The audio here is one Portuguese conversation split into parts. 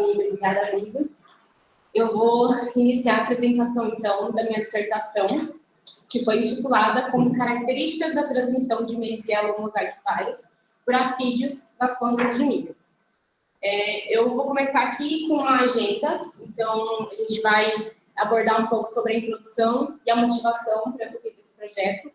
família, obrigada, amigos. Eu vou iniciar a apresentação, então, da minha dissertação, que foi intitulada como Características da transmissão de Meiziela Mosaic Virus por afídeos das plantas de milho. Eu vou começar aqui com uma agenda, então a gente vai abordar um pouco sobre a introdução e a motivação para esse projeto.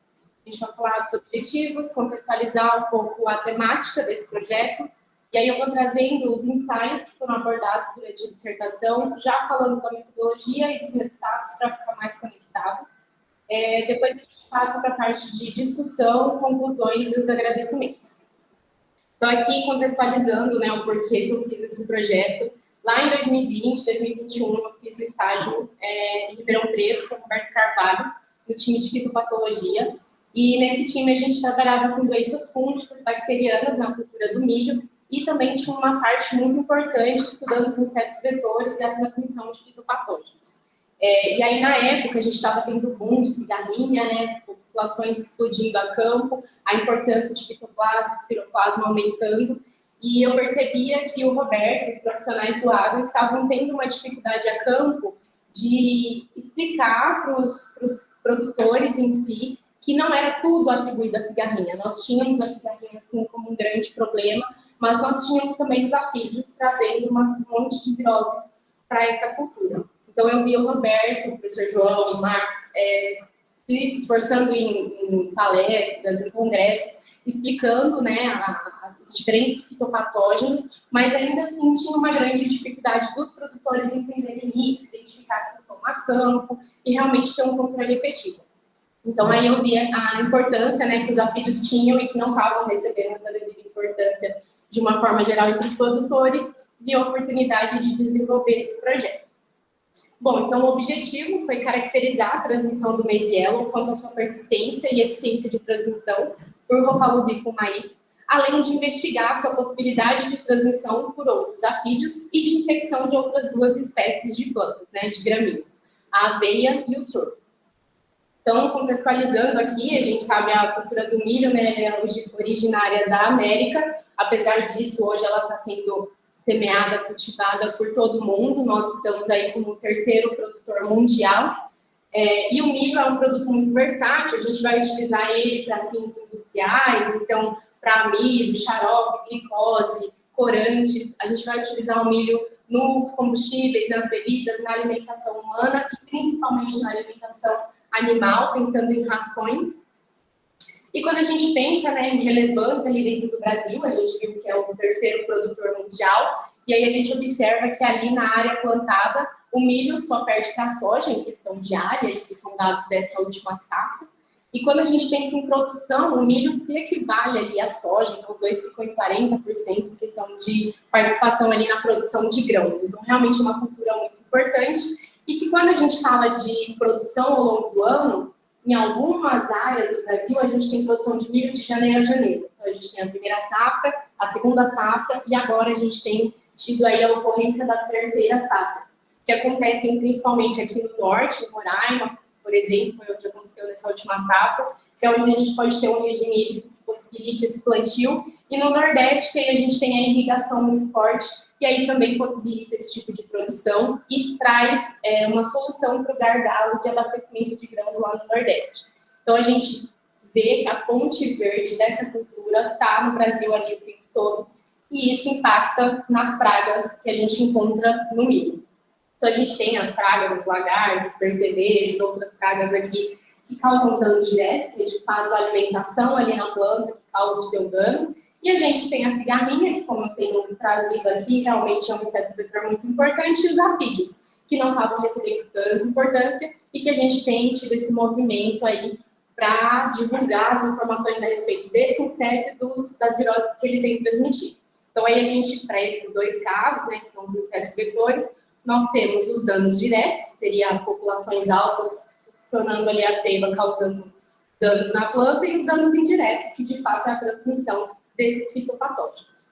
A gente vai falar dos objetivos, contextualizar um pouco a temática desse projeto, e aí eu vou trazendo os ensaios que foram abordados durante a dissertação, já falando da metodologia e dos resultados para ficar mais conectado. Depois a gente passa para a parte de discussão, conclusões e os agradecimentos. Então, aqui contextualizando, né, o porquê que eu fiz esse projeto. Lá em 2020, 2021, eu fiz o estágio em Ribeirão Preto, com o Roberto Carvalho, no time de fitopatologia. E nesse time a gente trabalhava com doenças fúngicas, bacterianas na cultura do milho, e também tinha uma parte muito importante estudando os insetos vetores e a transmissão de fitopatógenos. E aí, na época, a gente estava tendo boom de cigarrinha, né, populações explodindo a campo, a importância de fitoplasma, espiroplasma aumentando, e eu percebia que o Roberto, os profissionais do agro, estavam tendo uma dificuldade a campo de explicar para os produtores em si que não era tudo atribuído à cigarrinha. Nós tínhamos a cigarrinha, assim, como um grande problema, mas nós tínhamos também os afídeos trazendo um monte de viroses para essa cultura. Então, eu vi o Roberto, o professor João, o Marcos, se esforçando em palestras, em congressos, explicando, né, os diferentes fitopatógenos, mas ainda assim tinha uma grande dificuldade dos produtores entenderem isso, identificar sintoma a campo e realmente ter um controle efetivo. Então, aí eu vi a importância, né, que os afídeos tinham e que não estavam recebendo essa devida importância de uma forma geral entre os produtores, vi a oportunidade de desenvolver esse projeto. Bom, então o objetivo foi caracterizar a transmissão do Meiziela quanto à sua persistência e eficiência de transmissão por Rhopalosifum maiz, além de investigar a sua possibilidade de transmissão por outros afídeos e de infecção de outras duas espécies de plantas, né, de gramíneas, a aveia e o sorgo. Então, contextualizando aqui, a gente sabe a cultura do milho, né, é originária da América, apesar disso, hoje ela está sendo semeada, cultivada por todo mundo, nós estamos aí como o terceiro produtor mundial, e o milho é um produto muito versátil, a gente vai utilizar ele para fins industriais, então, para amido, xarope, glicose, corantes, a gente vai utilizar o milho nos combustíveis, nas bebidas, na alimentação humana e principalmente na alimentação animal, pensando em rações. E quando a gente pensa, né, em relevância ali dentro do Brasil, a gente viu que é o terceiro produtor mundial, e aí a gente observa que ali na área plantada, o milho só perde para a soja em questão de área, isso são dados dessa última safra. E quando a gente pensa em produção, o milho se equivale ali à soja, então os dois ficam em 40% em questão de participação ali na produção de grãos. Então, realmente é uma cultura muito importante, e que quando a gente fala de produção ao longo do ano, em algumas áreas do Brasil, a gente tem produção de milho de janeiro a janeiro. Então, a gente tem a primeira safra, a segunda safra, e agora a gente tem tido aí a ocorrência das terceiras safras, que acontecem principalmente aqui no norte, em Roraima, por exemplo, foi onde aconteceu nessa última safra, que é onde a gente pode ter um regime hídrico que possibilite esse plantio, e no nordeste, que aí a gente tem a irrigação muito forte, e aí também possibilita esse tipo de produção e traz uma solução para o gargalo de abastecimento de grãos lá no Nordeste. Então, a gente vê que a ponte verde dessa cultura está no Brasil ali o tempo todo, e isso impacta nas pragas que a gente encontra no milho. Então, a gente tem as pragas, as lagartas, percevejos, outras pragas aqui que causam danos diretos, que é de fato a alimentação ali na planta que causa o seu dano. E a gente tem a cigarrinha, que como eu tenho trazido aqui, realmente é um inseto vetor muito importante, e os afídeos, que não estavam recebendo tanta importância, e que a gente tem tido esse movimento aí para divulgar as informações a respeito desse inseto e das viroses que ele tem transmitido. Então, aí a gente, para esses dois casos, né, que são os insetos vetores, nós temos os danos diretos, que seria populações altas succionando ali a seiva, causando danos na planta, e os danos indiretos, que de fato é a transmissão desses fitopatógenos.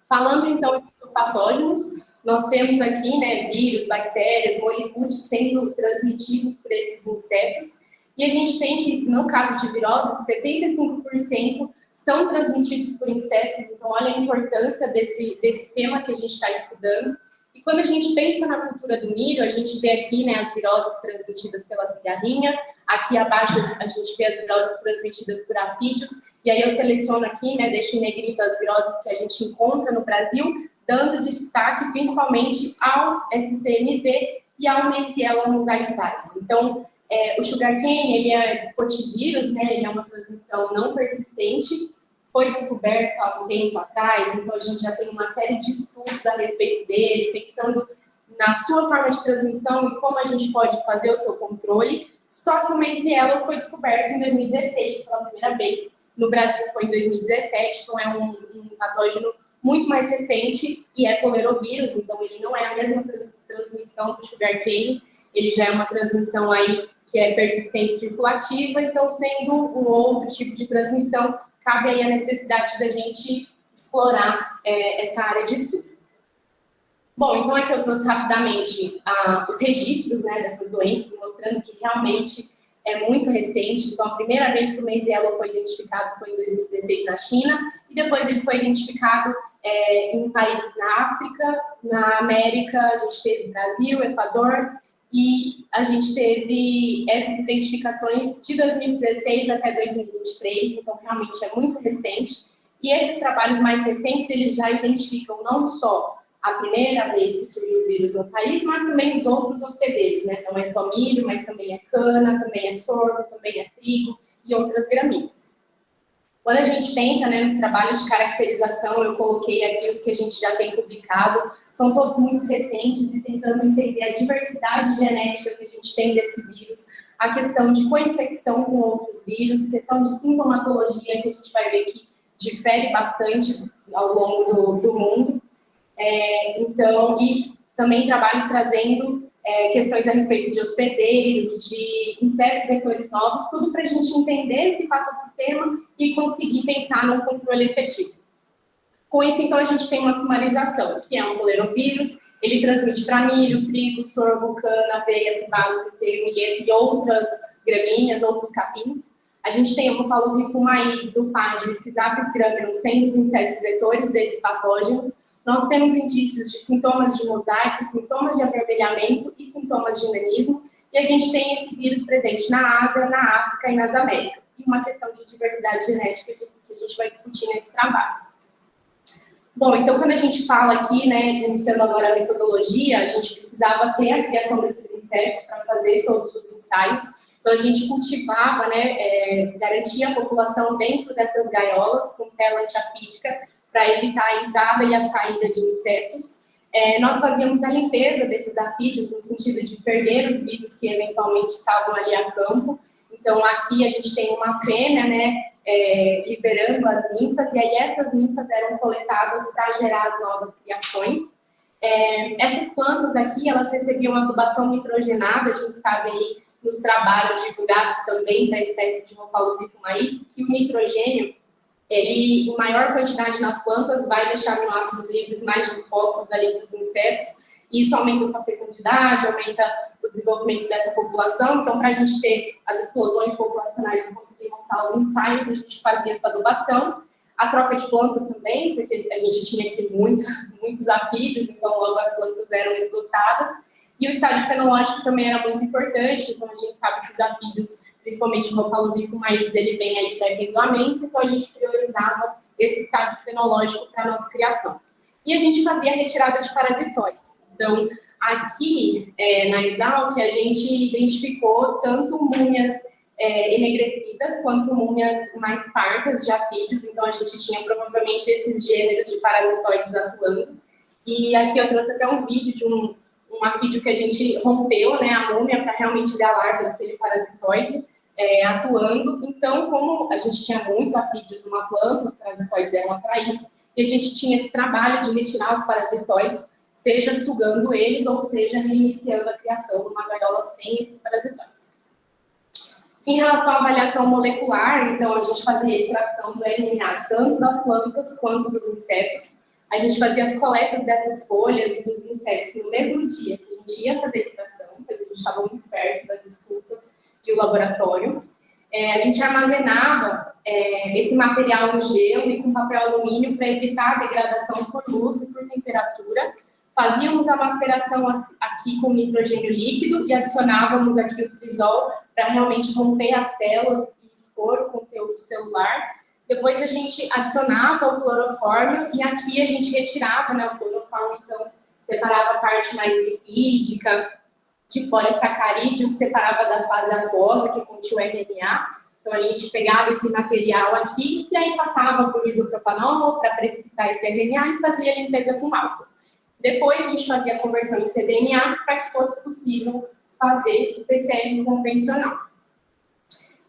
Falando então em fitopatógenos, nós temos aqui, né, vírus, bactérias, molicutes sendo transmitidos por esses insetos, e a gente tem que, no caso de viroses, 75% são transmitidos por insetos, então olha a importância desse tema que a gente está estudando. E quando a gente pensa na cultura do milho, a gente vê aqui, né, as viroses transmitidas pela cigarrinha, aqui abaixo a gente vê as viroses transmitidas por afídeos, e aí eu seleciono aqui, né, deixo em negrito as viroses que a gente encontra no Brasil, dando destaque principalmente ao SCMV e ao Meizella mosaic virus. Então, o sugarcane, ele é cotivírus, né, ele é uma transmissão não persistente, foi descoberto há um tempo atrás, então a gente já tem uma série de estudos a respeito dele, pensando na sua forma de transmissão e como a gente pode fazer o seu controle. Só que o Meizella foi descoberto em 2016 pela primeira vez. No Brasil foi em 2017, então é um patógeno muito mais recente e é polerovírus, então ele não é a mesma transmissão do sugarcane, ele já é uma transmissão aí que é persistente circulativa, então sendo um outro tipo de transmissão, cabe aí a necessidade da gente explorar essa área de estudo. Bom, então aqui eu trouxe rapidamente os registros, né, dessas doenças, mostrando que realmente é muito recente. Então, a primeira vez que o Meizella foi identificado foi em 2016 na China, e depois ele foi identificado em países na África, na América, a gente teve Brasil, Equador, e a gente teve essas identificações de 2016 até 2023, então realmente é muito recente. E esses trabalhos mais recentes, eles já identificam não só a primeira vez que surgiu o vírus no país, mas também os outros hospedeiros, né? Não é só milho, mas também é cana, também é sorgo, também é trigo e outras gramíneas. Quando a gente pensa, né, nos trabalhos de caracterização, eu coloquei aqui os que a gente já tem publicado, são todos muito recentes e tentando entender a diversidade genética que a gente tem desse vírus, a questão de co-infecção com outros vírus, questão de sintomatologia, que a gente vai ver que difere bastante ao longo do mundo. Então, e também trabalhos trazendo questões a respeito de hospedeiros, de insetos vetores novos, tudo para a gente entender esse patossistema e conseguir pensar num controle efetivo. Com isso, então, a gente tem uma sumarização, que é um polerovírus, ele transmite para milho, trigo, sorgo, cana, aveia, cevada, centeio, milheto e outras gramíneas, outros capins. A gente tem o Rhopalus fumaídes, o pádio, o Schizapis gramineus, sendo os insetos vetores desse patógeno. Nós temos indícios de sintomas de mosaico, sintomas de avermelhamento e sintomas de nanismo, e a gente tem esse vírus presente na Ásia, na África e nas Américas. E uma questão de diversidade genética que a gente vai discutir nesse trabalho. Bom, então quando a gente fala aqui, né, iniciando agora a metodologia, a gente precisava ter a criação desses insetos para fazer todos os ensaios. Então a gente cultivava, né, garantia a população dentro dessas gaiolas com tela antiafídica, para evitar a entrada e a saída de insetos. Nós fazíamos a limpeza desses afídeos, no sentido de perder os vírus que eventualmente estavam ali a campo. Então, aqui a gente tem uma fêmea, né, liberando as ninfas, e aí essas ninfas eram coletadas para gerar as novas criações. Essas plantas aqui, elas recebiam adubação nitrogenada, a gente sabe aí nos trabalhos divulgados também da espécie de Rhopalus fumaídes, que o nitrogênio, ele, em maior quantidade nas plantas, vai deixar aminoácidos livres mais dispostos ali para os insetos, e isso aumenta a sua fecundidade, aumenta o desenvolvimento dessa população. Então, para a gente ter as explosões populacionais e conseguir montar os ensaios, a gente fazia essa adubação. A troca de plantas também, porque a gente tinha aqui muitos afídeos, então logo as plantas eram esgotadas. E o estágio fenológico também era muito importante, então a gente sabe que os afídeos, principalmente o Rhopalus fumaídes, ele vem aí pré-pendoamento, então a gente priorizava esse estágio fenológico para a nossa criação. E a gente fazia a retirada de parasitóides. Então, aqui na Exalc, a gente identificou tanto múmias enegrecidas quanto múmias mais pardas de afídeos, então a gente tinha provavelmente esses gêneros de parasitoides atuando. E aqui eu trouxe até um vídeo de um afídeo que a gente rompeu, né, a múmia, para realmente ver a larva daquele parasitoide atuando. Então, como a gente tinha muitos afídeos numa planta, os parasitoides eram atraídos, e a gente tinha esse trabalho de retirar os parasitoides, seja sugando eles, ou seja, reiniciando a criação numa gaiola sem esses parasitoides. Em relação à avaliação molecular, então, a gente fazia a extração do RNA tanto das plantas quanto dos insetos. A gente fazia as coletas dessas folhas e dos insetos no mesmo dia que a gente ia fazer a extração, porque a gente estava muito perto das estufas e o laboratório. A gente armazenava esse material no gelo e com papel alumínio para evitar a degradação por luz e por temperatura. Fazíamos a maceração aqui com nitrogênio líquido e adicionávamos aqui o trisol para realmente romper as células e expor o conteúdo celular. Depois a gente adicionava o clorofórmio e aqui a gente retirava, né, o clorofórmio, então separava a parte mais lipídica, de polissacarídeos, separava da fase aquosa, que continha o RNA. Então a gente pegava esse material aqui e aí passava por isopropanol para precipitar esse RNA e fazia a limpeza com álcool. Depois a gente fazia a conversão em cDNA para que fosse possível fazer o PCR convencional.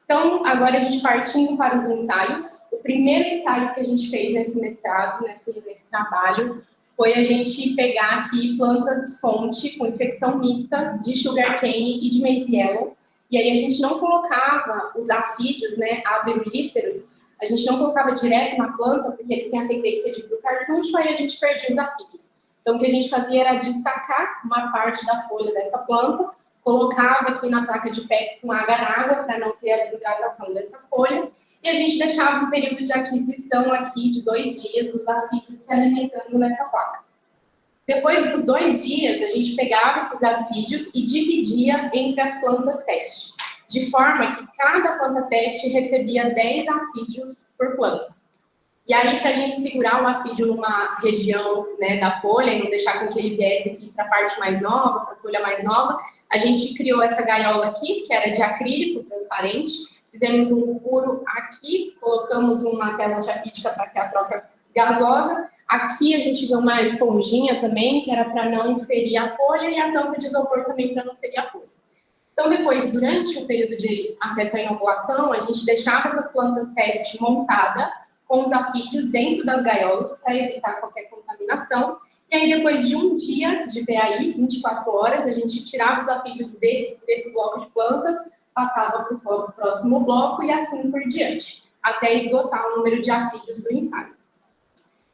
Então, agora a gente partindo para os ensaios. O primeiro ensaio que a gente fez nesse mestrado, nesse trabalho, foi a gente pegar aqui plantas fonte com infecção mista de sugarcane e de maize yellow. E aí a gente não colocava os afídeos, né, averulíferos, a gente não colocava direto na planta, porque eles têm a tendência de ir para o cartucho, aí a gente perdia os afídeos. Então, o que a gente fazia era destacar uma parte da folha dessa planta, colocava aqui na placa de PET com água na água, para não ter a desidratação dessa folha, e a gente deixava um período de aquisição aqui de 2 dias dos afídeos se alimentando nessa placa. Depois dos 2 dias, a gente pegava esses afídeos e dividia entre as plantas teste, de forma que cada planta teste recebia 10 afídeos por planta. E aí, para a gente segurar o afídeo numa região, né, da folha e não deixar com que ele viesse aqui para a parte mais nova, para a folha mais nova, a gente criou essa gaiola aqui, que era de acrílico transparente, fizemos um furo aqui, colocamos uma tela antiafídica para que a troca gasosa. Aqui a gente vê uma esponjinha também, que era para não ferir a folha, e a tampa de isopor também para não ferir a folha. Então, depois, durante o período de acesso à inoculação, a gente deixava essas plantas teste montadas com os afídeos dentro das gaiolas para evitar qualquer contaminação. E aí, depois de um dia de PAI, 24 horas, a gente tirava os afídeos desse bloco de plantas, passava para o próximo bloco e assim por diante, até esgotar o número de afídeos do ensaio.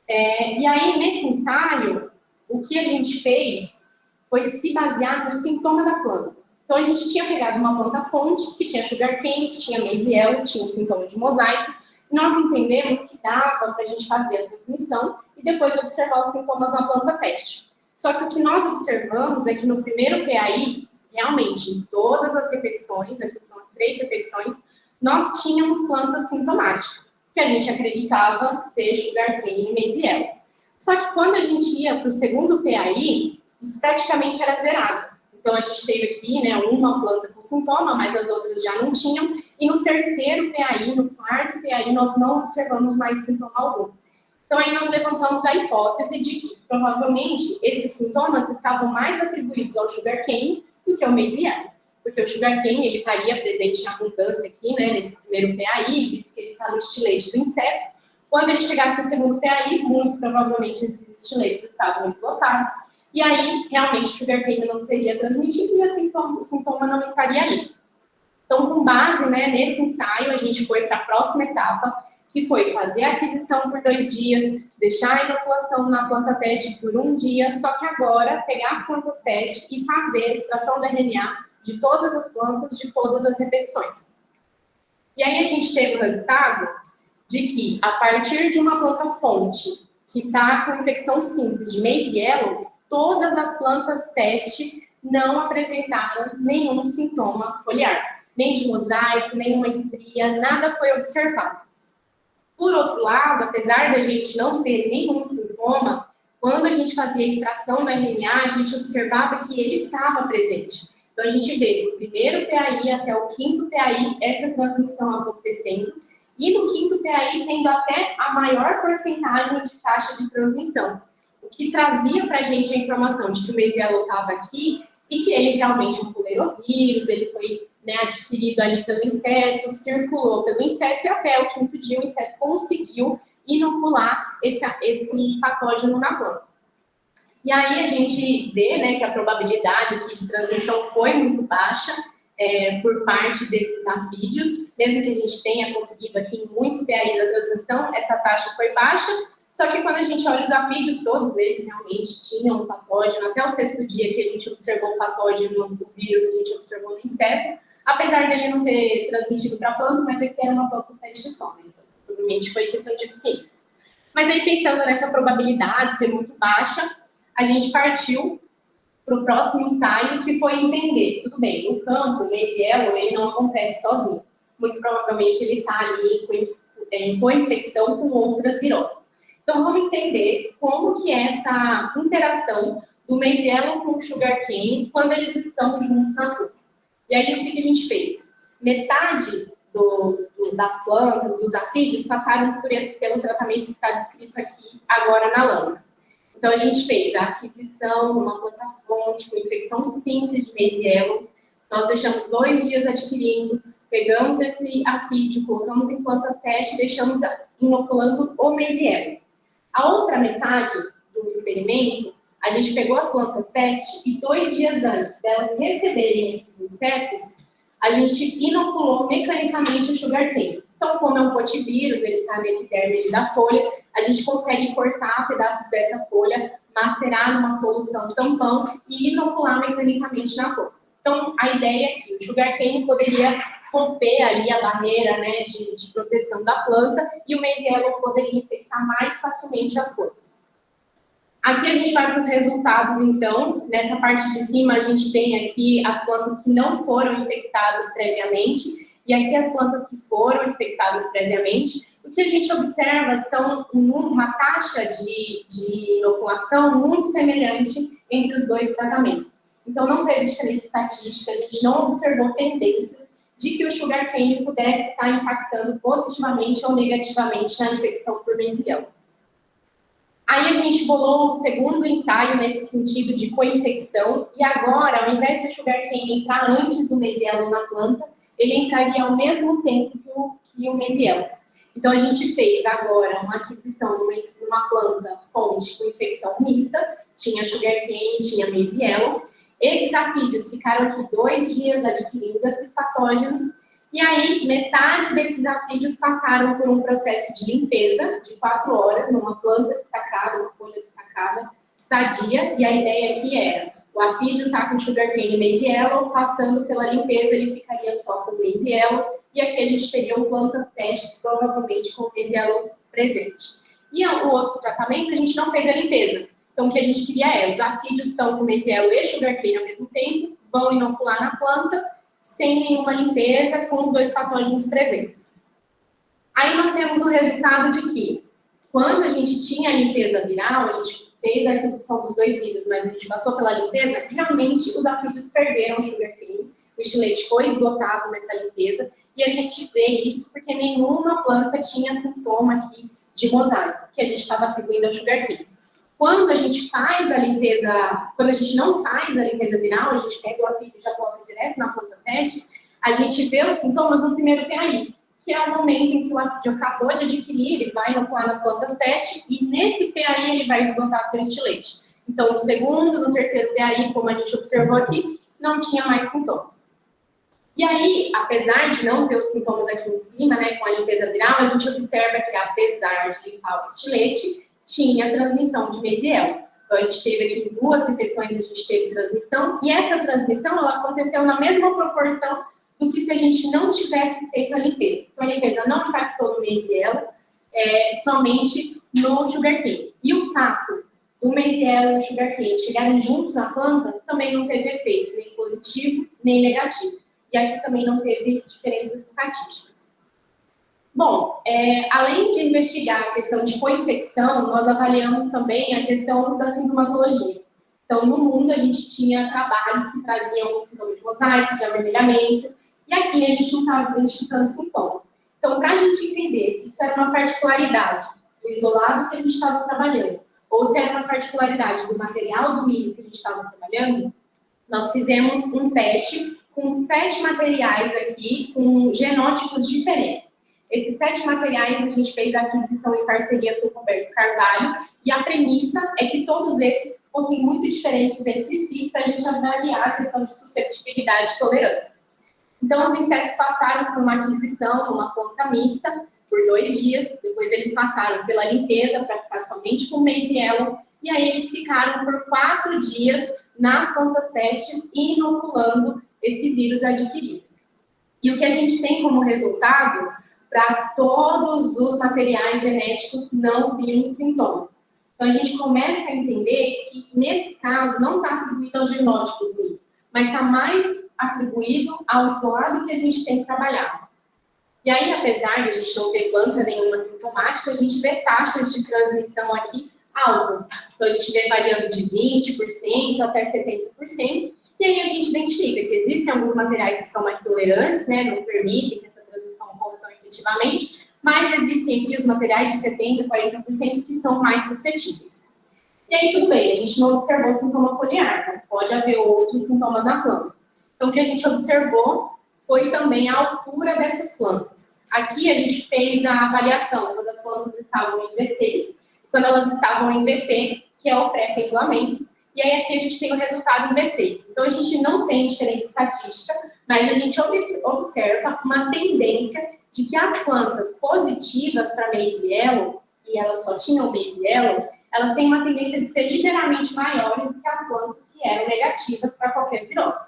E aí, nesse ensaio, o que a gente fez foi se basear no sintoma da planta. Então, a gente tinha pegado uma planta fonte, que tinha sugarcane, que tinha maize yellow, tinha o sintoma de mosaico. Nós entendemos que dava para a gente fazer a transmissão e depois observar os sintomas na planta teste. Só que o que nós observamos é que no primeiro PAI, realmente, em todas as repetições, aqui estão as 3 repetições, nós tínhamos plantas sintomáticas, que a gente acreditava ser sugarcane e maize yellow. Só que quando a gente ia para o segundo PAI, isso praticamente era zerado. Então, a gente teve aqui, né, uma planta com sintoma, mas as outras já não tinham. E no terceiro PAI, no quarto PAI, nós não observamos mais sintoma algum. Então, aí nós levantamos a hipótese de que, provavelmente, esses sintomas estavam mais atribuídos ao sugarcane do que ao maize yellow. Porque o sugarcane, ele estaria presente em abundância aqui, né, nesse primeiro PAI, visto que ele está no estilete do inseto. Quando ele chegasse no segundo PAI, muito provavelmente esses estiletes estavam esgotados. E aí, realmente, o sugarcane não seria transmitido e o sintoma não estaria ali. Então, com base, né, nesse ensaio, a gente foi para a próxima etapa, que foi fazer a aquisição por 2 dias, deixar a inoculação na planta teste por 1 dia, só que agora pegar as plantas teste e fazer a extração do RNA de todas as plantas, de todas as repetições. E aí a gente teve o resultado de que, a partir de uma planta fonte que está com infecção simples de maize yellow, todas as plantas teste não apresentaram nenhum sintoma foliar, nem de mosaico, nenhuma estria, nada foi observado. Por outro lado, apesar da gente não ter nenhum sintoma, quando a gente fazia a extração do RNA, a gente observava que ele estava presente. Então, a gente vê do primeiro PAI até o 5º PAI essa transmissão acontecendo, e no 5º PAI tendo até a maior porcentagem de taxa de transmissão, o que trazia para a gente a informação de que o maize yellow estava aqui e que ele realmente é um puleirovírus, ele foi, né, adquirido ali pelo inseto, circulou pelo inseto e até o 5º dia o inseto conseguiu inocular esse patógeno na planta. E aí a gente vê, né, que a probabilidade aqui de transmissão foi muito baixa por parte desses afídeos, mesmo que a gente tenha conseguido aqui em muitos PAIs a transmissão, essa taxa foi baixa, só que quando a gente olha os afídeos, todos eles realmente tinham um patógeno, até o 6º dia que a gente observou o patógeno do vírus, a gente observou no inseto, apesar dele não ter transmitido para a planta, mas aqui era uma planta teste só, né? Então, provavelmente foi questão de eficiência. Mas aí, pensando nessa probabilidade ser muito baixa, a gente partiu para o próximo ensaio, que foi entender, tudo bem, no campo, o Maize Yellow, ele não acontece sozinho. Muito provavelmente ele está ali em co-infecção com outras viroses. Então, vamos entender como que é essa interação do Maize Yellow com o Sugarcane quando eles estão juntos na planta. E aí, o que a gente fez? Metade das plantas, dos afídeos, passaram pelo tratamento que está descrito aqui agora na lâmina. Então, a gente fez a aquisição de uma planta-fonte com infecção simples de Maize Yellow. Nós deixamos 2 dias adquirindo, pegamos esse afídeo, colocamos em plantas teste e deixamos inoculando o Maize Yellow. A outra metade do experimento, a gente pegou as plantas teste e 2 dias antes delas receberem esses insetos, a gente inoculou mecanicamente o Sugarcane. Então, como é um potivírus, ele está na epiderme da folha, a gente consegue cortar pedaços dessa folha, macerar numa solução tampão e inocular mecanicamente na planta. Então, a ideia é que o Sugarcane poderia romper ali a barreira, né, de proteção da planta e o Maize Yellow poderia infectar mais facilmente as plantas. Aqui a gente vai para os resultados, então. Nessa parte de cima, a gente tem aqui as plantas que não foram infectadas previamente e aqui as plantas que foram infectadas previamente. O que a gente observa são uma taxa de inoculação muito semelhante entre os 2 tratamentos. Então, não teve diferença estatística, a gente não observou tendências de que o Sugarcane pudesse estar impactando positivamente ou negativamente na infecção por Maize Yellow. Aí a gente bolou o segundo ensaio nesse sentido de co-infecção, e agora, ao invés do Sugarcane entrar antes do Maize Yellow na planta, ele entraria ao mesmo tempo que o Maize Yellow. Então, a gente fez agora uma aquisição de uma planta fonte com infecção mista, tinha Sugarcane, tinha Maize Yellow. Esses afídeos ficaram aqui 2 dias adquirindo esses patógenos, e aí metade desses afídeos passaram por um processo de limpeza de 4 horas numa planta destacada, uma folha destacada, sadia, e a ideia aqui era, o afídeo está com Sugarcane e Maize Yellow, passando pela limpeza ele ficaria só com Maize Yellow, e aqui a gente teria plantas testes, provavelmente com Maize Yellow presente. E o outro tratamento, a gente não fez a limpeza. Então, o que a gente queria é, os afídeos estão com Maize Yellow e Sugarcane ao mesmo tempo, vão inocular na planta, sem nenhuma limpeza, com os 2 patógenos presentes. Aí nós temos o resultado de que, quando a gente tinha a limpeza viral, a gente fez a aquisição dos 2 vírus, mas a gente passou pela limpeza, realmente os afídeos perderam o Sugarcane, o estilete foi esgotado nessa limpeza, e a gente vê isso porque nenhuma planta tinha sintoma aqui de mosaico, que a gente estava atribuindo ao Sugarcane. Quando a gente faz a limpeza, quando a gente não faz a limpeza viral, a gente pega o afídeo e já coloca direto na planta teste, a gente vê os sintomas no primeiro PAI, que é o momento em que o afídeo acabou de adquirir, ele vai inocular nas plantas teste, e nesse PAI ele vai esgotar seu estilete. Então, no segundo, no terceiro PAI, como a gente observou aqui, não tinha mais sintomas. E aí, apesar de não ter os sintomas aqui em cima, né, com a limpeza viral, a gente observa que, apesar de limpar o estilete, tinha transmissão de Maize Yellow. Então, a gente teve aqui 2 infecções, a gente teve transmissão, e essa transmissão, ela aconteceu na mesma proporção do que se a gente não tivesse feito a limpeza. Então, a limpeza não impactou no Maize Yellow, somente no Sugarcane. E o fato do Maize Yellow e o Sugarcane chegarem juntos na planta também não teve efeito, nem positivo, nem negativo. E aqui também não teve diferenças estatísticas. Bom, além de investigar a questão de co-infecção, nós avaliamos também a questão da sintomatologia. Então, no mundo, a gente tinha trabalhos que traziam sintoma de mosaico, de avermelhamento, e aqui a gente não estava identificando sintoma. Então, para a gente entender se isso era uma particularidade do isolado que a gente estava trabalhando, ou se era uma particularidade do material do milho que a gente estava trabalhando, nós fizemos um teste com 7 materiais aqui, com genótipos diferentes. Esses 7 materiais a gente fez a aquisição em parceria com o Roberto Carvalho, e a premissa é que todos esses fossem muito diferentes entre si para a gente avaliar a questão de susceptibilidade e tolerância. Então, os insetos passaram por uma aquisição, uma planta mista, por 2 dias, depois eles passaram pela limpeza para ficar somente com Maize Yellow, e aí eles ficaram por 4 dias nas plantas testes inoculando esse vírus adquirido. E o que a gente tem como resultado, para todos os materiais genéticos não vimos sintomas. Então, a gente começa a entender que, nesse caso, não está atribuído ao genótipo do milho, mas está mais atribuído ao isolado que a gente tem trabalhado. E aí, apesar de a gente não ter planta nenhuma sintomática, a gente vê taxas de transmissão aqui altas. Então, a gente vê variando de 20% até 70%. E aí a gente identifica que existem alguns materiais que são mais tolerantes, né, não permitem que essa transmissão ocorra tão efetivamente, mas existem aqui os materiais de 70%, 40% que são mais suscetíveis. E aí tudo bem, a gente não observou sintoma foliar, mas pode haver outros sintomas na planta. Então, o que a gente observou foi também a altura dessas plantas. Aqui a gente fez a avaliação quando as plantas estavam em V6, quando elas estavam em VT, que é o pré-pendoamento, e aí aqui a gente tem o resultado em V6. Então, a gente não tem diferença estatística, mas a gente observa uma tendência de que as plantas positivas para Maize Yellow, e elas só tinham Maize Yellow, elas têm uma tendência de ser ligeiramente maiores do que as plantas que eram negativas para qualquer virose.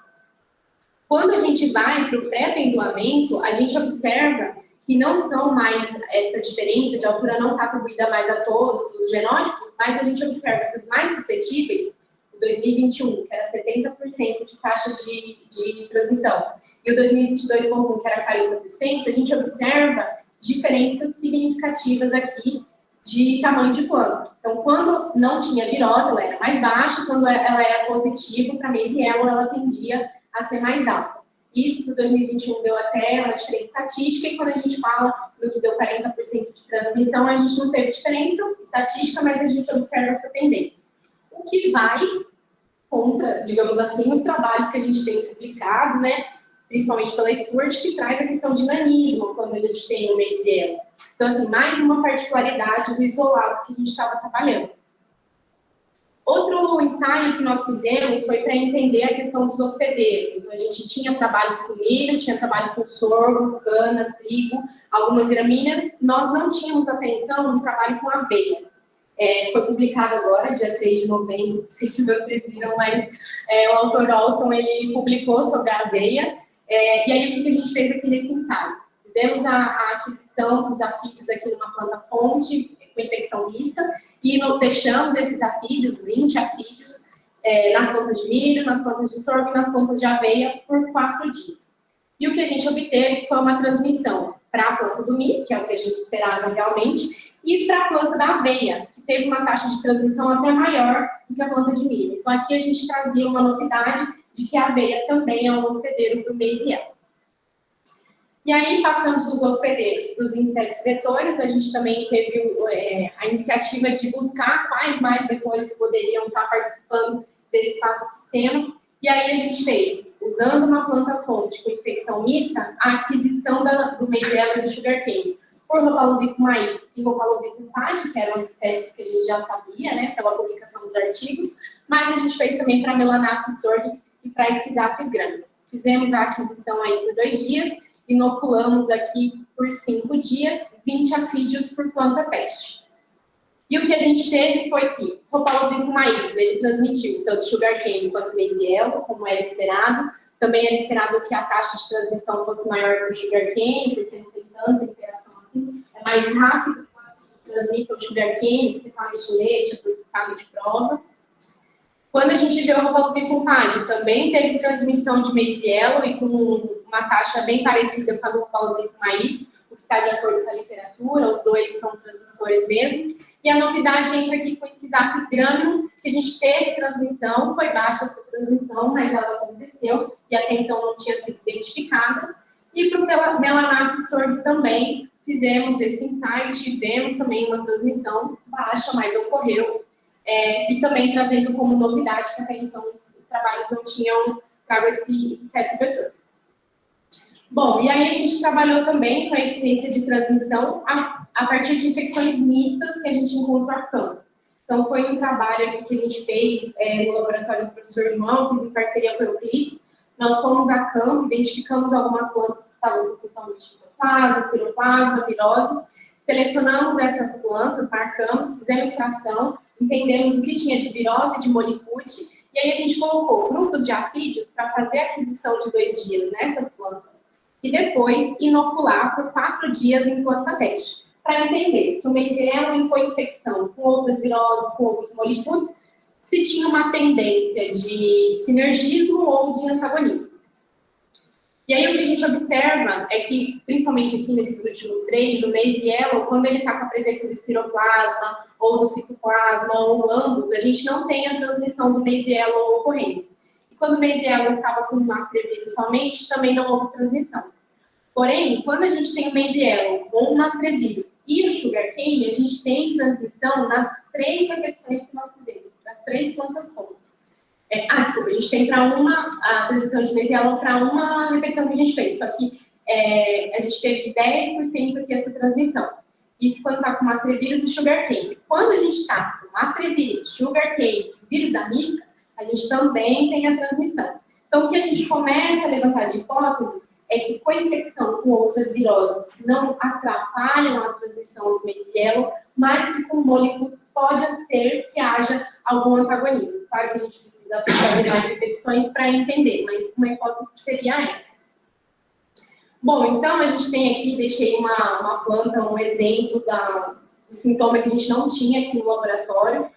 Quando a gente vai para o pré-pendoamento, a gente observa que não são mais, essa diferença de altura não está atribuída mais a todos os genótipos, mas a gente observa que os mais suscetíveis, em 2021, que era 70% de taxa de transmissão, e o 2022.1, que era 40%, a gente observa diferenças significativas aqui de tamanho de planta. Então, quando não tinha virose, ela era mais baixa, quando ela era positiva, para Maize Yellow, ela tendia a ser mais alta. Isso para 2021 deu até uma diferença estatística, e quando a gente fala do que deu 40% de transmissão, a gente não teve diferença estatística, mas a gente observa essa tendência. O que vai contra, digamos assim, os trabalhos que a gente tem publicado, né, principalmente pela Stewart, que traz a questão de nanismo, quando a gente tem o Maize Yellow. Então, assim, mais uma particularidade do isolado que a gente estava trabalhando. Outro ensaio que nós fizemos foi para entender a questão dos hospedeiros. Então, a gente tinha trabalhos com milho, tinha trabalho com sorgo, cana, trigo, algumas gramíneas. Nós não tínhamos até então um trabalho com aveia. Foi publicado agora, dia 3 de novembro, não sei se vocês viram, mas o autor Olson, ele publicou sobre a aveia. E aí, o que a gente fez aqui nesse ensaio? Fizemos a aquisição dos afídeos aqui numa planta-fonte, com infecção mista, e deixamos esses afídeos, 20 afídeos, nas plantas de milho, nas plantas de sorgo e nas plantas de aveia por 4 dias. E o que a gente obteve foi uma transmissão para a planta do milho, que é o que a gente esperava realmente, e para a planta da aveia, que teve uma taxa de transmissão até maior do que a planta de milho. Então, aqui a gente trazia uma novidade de que a aveia também é um hospedeiro para o Maize Yellow. E aí, passando dos hospedeiros para os insetos vetores, a gente também teve a iniciativa de buscar quais mais vetores poderiam estar participando desse patossistema. E aí a gente fez, usando uma planta-fonte com infecção mista, a aquisição do Maize Yellow e do sugarcane por Rhopalosifo maíz e Rhopalosifo pad, que eram as espécies que a gente já sabia, né, pela publicação dos artigos, mas a gente fez também para Melanapis sorgo e para Schizapis grana. Fizemos a aquisição aí por 2 dias, inoculamos aqui por 5 dias, 20 afídeos por planta teste. E o que a gente teve foi que Rhopalosifo maíz, ele transmitiu tanto sugarcane quanto Maize Yellow, como era esperado. Também era esperado que a taxa de transmissão fosse maior para o sugarcane, porque não tem tanta interação assim. É mais rápido que transmita o sugarcane, porque está no leite, porque está de prova. Quando a gente vê o Rhopalosifo pad, também teve transmissão de Maize Yellow e com uma taxa bem parecida com a do Rhopalosifo maíz, o que está de acordo com a literatura, os dois são transmissores mesmo. E a novidade entra aqui com o Schizapis grana, que a gente teve transmissão, foi baixa essa transmissão, mas ela aconteceu e até então não tinha sido identificada. E para o Melanapis sorgo também fizemos esse ensaio, tivemos também uma transmissão baixa, mas ocorreu. E também trazendo como novidade que até então os trabalhos não tinham trago esse inseto vetor. Bom, e aí a gente trabalhou também com a eficiência de transmissão a partir de infecções mistas que a gente encontra a campo. Então, foi um trabalho aqui que a gente fez no laboratório do professor João, fiz em parceria com o Euclides. Nós fomos a campo, identificamos algumas plantas que estavam com sintomas de fitoplasma, espiroplasma, viroses, selecionamos essas plantas, marcamos, fizemos extração, entendemos o que tinha de virose, de molipute, e aí a gente colocou grupos de afídeos para fazer a aquisição de 2 dias nessas plantas e depois inocular por 4 dias em planta teste, para entender se o Meizelo em co-infecção com outras viroses, com outros molifoods, se tinha uma tendência de sinergismo ou de antagonismo. E aí o que a gente observa é que, principalmente aqui nesses últimos 3, o Meizelo, quando ele está com a presença do espiroplasma ou do fitoplasma ou ambos, a gente não tem a transmissão do Meizelo ocorrendo. E quando o Meizelo estava com o Mastrevírus somente, também não houve transmissão. Porém, quando a gente tem o Meizelo com o Mastrevírus e o Sugarcane, a gente tem transmissão nas 3 repetições que nós fizemos, nas 3 plantas fomos. Desculpa, a gente tem a transmissão de Meizelo para uma repetição que a gente fez, só que a gente teve de 10% aqui essa transmissão. Isso quando está com o Mastrevírus e o Sugarcane. Quando a gente está com o Mastrevírus, Sugarcane e vírus da misca, a gente também tem a transmissão. Então, o que a gente começa a levantar de hipótese é que co-infecção com outras viroses não atrapalham a transmissão do Meizelo, mas que com molifoods pode ser que haja algum antagonismo. Claro que a gente precisa fazer mais repetições para entender, mas uma hipótese seria essa. Bom, então a gente tem aqui, deixei uma planta, um exemplo do sintoma que a gente não tinha aqui no laboratório.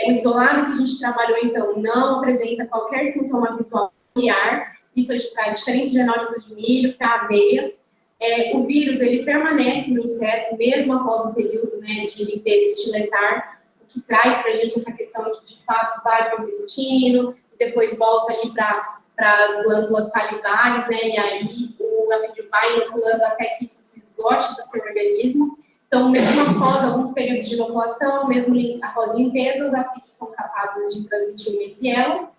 O isolado que a gente trabalhou, então, não apresenta qualquer sintoma visual familiar. Isso é para diferentes genótipos de milho, para aveia. O vírus, ele permanece no inseto, mesmo após o período, né, de limpeza estiletar, o que traz para a gente essa questão que, de fato, vai para o intestino, e depois volta ali para as glândulas salivares, né, e aí o afídio vai inoculando até que isso se esgote do seu organismo. Então, mesmo após alguns períodos de inoculação, mesmo após limpeza, os afídeos são capazes de transmitir o Meizelo.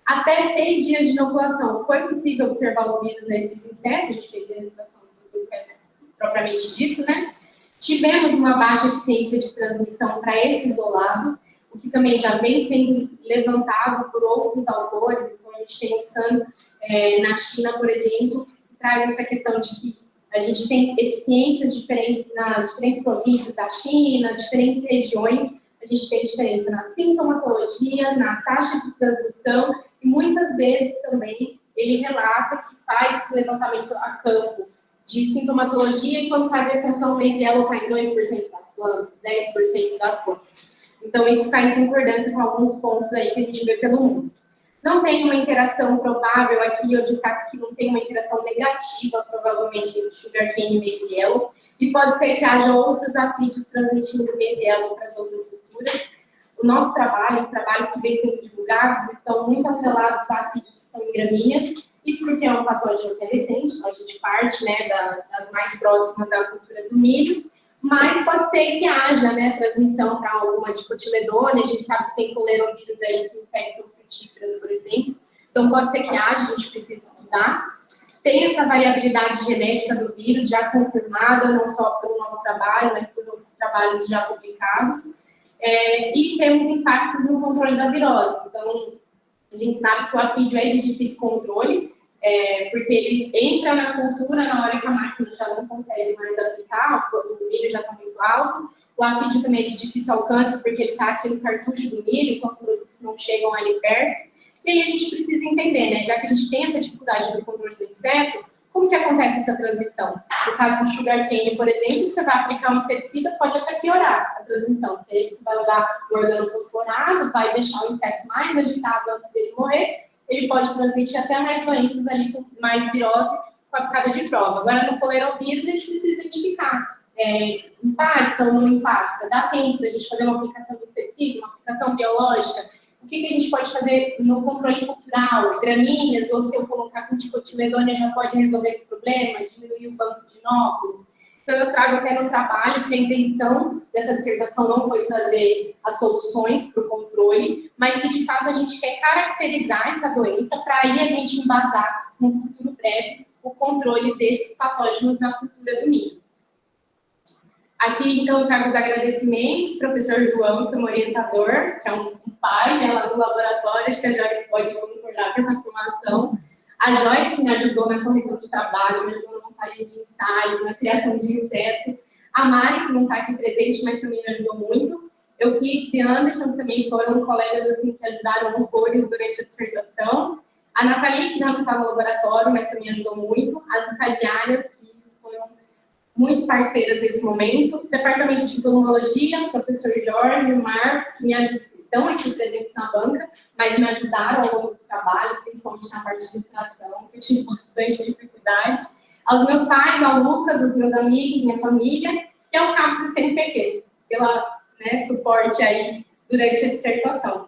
Até 6 dias de inoculação, foi possível observar os vírus nesses insetos, a gente fez a registração dos insetos propriamente dito, né? Tivemos uma baixa eficiência de transmissão para esse isolado, o que também já vem sendo levantado por outros autores. Então, a gente tem o Sun na China, por exemplo, que traz essa questão de que a gente tem eficiências diferentes nas diferentes províncias da China, diferentes regiões, a gente tem diferença na sintomatologia, na taxa de transmissão, e muitas vezes também ele relata que faz esse levantamento a campo de sintomatologia, e quando faz a extensão, o Meizelo está em 2% das plantas, 10% das plantas. Então, isso está em concordância com alguns pontos aí que a gente vê pelo mundo. Não tem uma interação provável, aqui eu destaco que não tem uma interação negativa, provavelmente, entre Sugarcane e Meizelo, e pode ser que haja outros afídeos transmitindo Meizelo para as outras culturas. O nosso trabalho, os trabalhos que vêm sendo divulgados, estão muito atrelados a afídeos que estão em gramíneas, isso porque é um patógeno que é recente, então a gente parte, né, das mais próximas à cultura do milho, mas pode ser que haja, né, transmissão para alguma dicotiledônia, a gente sabe que tem colerovírus aí que infectam frutíferas, por exemplo, então pode ser que haja, a gente precisa estudar. Tem essa variabilidade genética do vírus já confirmada, não só pelo nosso trabalho, mas por outros trabalhos já publicados. E temos impactos no controle da virose. Então, a gente sabe que o afídio é de difícil controle, porque ele entra na cultura na hora que a máquina já não consegue mais aplicar, o milho já está muito alto. O afídio também é de difícil alcance, porque ele está aqui no cartucho do milho, então os produtos não chegam ali perto. E aí a gente precisa entender, né, já que a gente tem essa dificuldade do controle do inseto, como que acontece essa transmissão? No caso do Sugarcane, por exemplo, você vai aplicar um inseticida, pode até piorar a transmissão, porque aí você vai usar o organofosforado, vai deixar o inseto mais agitado antes dele morrer, ele pode transmitir até mais doenças ali, com mais virose, com a picada de prova. Agora, no colerovírus, a gente precisa identificar, impacta ou não impacta, dá tempo da gente fazer uma aplicação de inseticida, uma aplicação biológica. O que a gente pode fazer no controle cultural, gramíneas, ou se eu colocar com dicotiledônia já pode resolver esse problema, diminuir o banco de inóculo. Então, eu trago até no trabalho que a intenção dessa dissertação não foi trazer as soluções para o controle, mas que, de fato, a gente quer caracterizar essa doença para aí a gente embasar, no futuro breve, o controle desses patógenos na cultura do milho. Aqui, então, eu trago os agradecimentos, professor João, que é um orientador, que é um pai, né, lá do laboratório, acho que a Joyce pode concordar com essa informação. A Joyce, que me ajudou na correção de trabalho, me ajudou na montagem de ensaio, na criação de inseto. A Mari, que não está aqui presente, mas também me ajudou muito. Euclides e Anderson, que também foram colegas assim, que ajudaram horrores durante a dissertação. A Nathalie, que já não está no laboratório, mas também ajudou muito. As estagiárias, que foram muito parceiras nesse momento. O departamento de pneumologia, o professor Jorge e o Marcos, que estão aqui presentes na banca, mas me ajudaram ao longo do trabalho, principalmente na parte de extração, que eu tive bastante dificuldade. Aos meus pais, ao Lucas, os meus amigos, minha família, e ao campus do CNPq, pela suporte aí durante a dissertação.